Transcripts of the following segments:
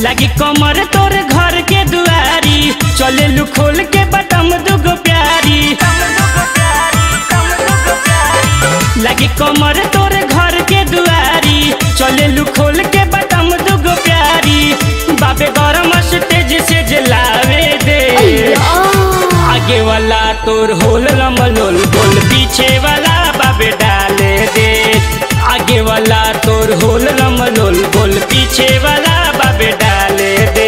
लगी कमर तोर घर के दुआरी, चले लू खोल के बटम दुगो प्यारी। लगी कमर तोर घर के दुआरी, चले लू खोल के बटम दुगो प्यारी। बाबे गरम स्टेज से जलावे दे, आगे वाला तोर होल रमलोल बोल, पीछे वाला बाबे डाले दे। आगे वाला तोर होल रमलोल बोल, पीछे वाला बाबे डाले दे।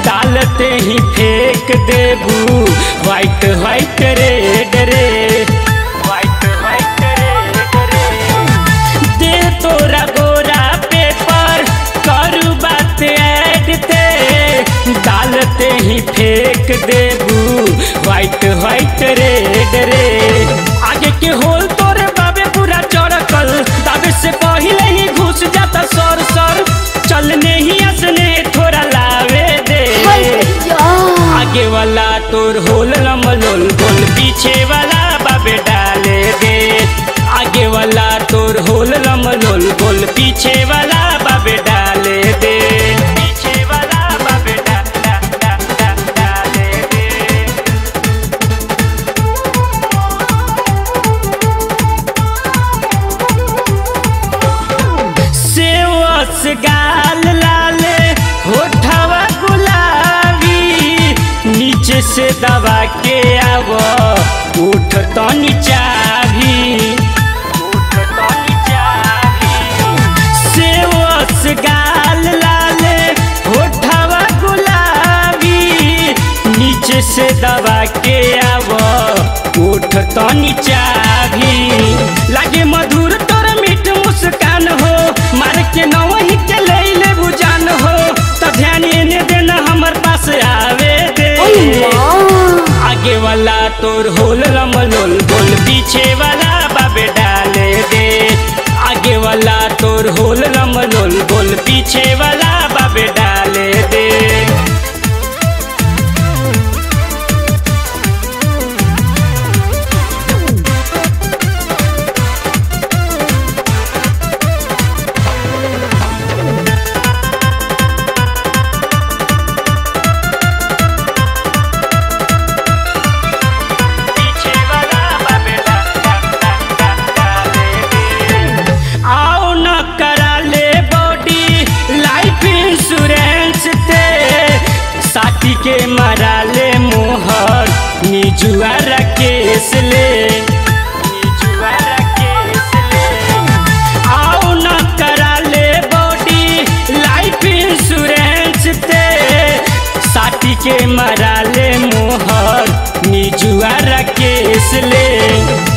डालते ही फेंक देबू व्हाइट व्हाइट रेड रे, व्हाइट व्हाइट रेड रे। दे तोरा गोरा पेपर करू बात ऐड थे, डालते ही फेंक देबू व्हाइट व्हाइट रेड रे। आगे के होल तोरे बाबे पूरा चढ़कल, दाबे से पहले ही घुस जाता सर सर। चलने ही असने थोड़ा लावे दे, आगे वाला तोर होल रमलोल बोल, पीछे वाला बाबे डाले दे। आगे वाला तोर होल रमलोल बोल, पीछे वाला बाबे डाले दे। पीछे वाला बाबे डाले दे। सेवस गाल लाले होठवा गुलाबी, नीचे से दबा के आवो उठ तनी चाभी, उठ तनी चाभी। सेवस गाल लाले होठवा गुलाबी, नीचे से दबा के आवो उठ तनी चाभी। लागे मधुर तोर मीठ मुस्कान हो, मार के नवही के ले ले बुझान हो। तो ध्यान एने देना हमर पास आवे दे, आगे वाला तोर होल रमलोल बोल, पीछे वाला बाबे डाले दे। आगे वाला तोर होल रमलोल बोल, पीछे वाला बाबे डाले दे। के मरा ले मोहर निजुआरा केस ले, निजुआरा केस ले। आओ न करा ले बॉडी लाइफ इंश्योरेंस ते, साथी के मरा ले मोहर निजुआरा केस ले।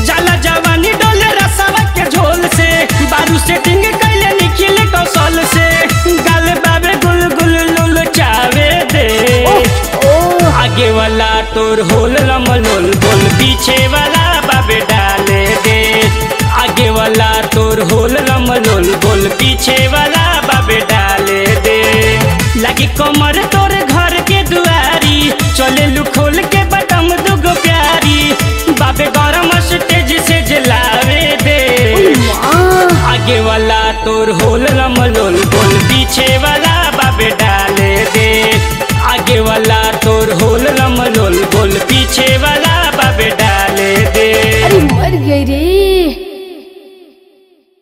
जाला जवानी डोले रसवा के झोल से, बारू सेटिंग कैले निखिले कौशल से। गाल बाबे गुल गुल लुल चावे दे, आगे वाला तोर होल रमलोल बोल, पीछे वाला बाबे डाले दे। आगे वाला तोर होल रमलोल बोल, पीछे वाला बाबे डाले दे। लगी कमर तोर घर के दुआरी, चले लू खोल के बटम दुगो प्यारी। बाबे गरम स्टेज से जलावे दे, आगे वाला तोर होल रमलोल बोल, पीछे वाला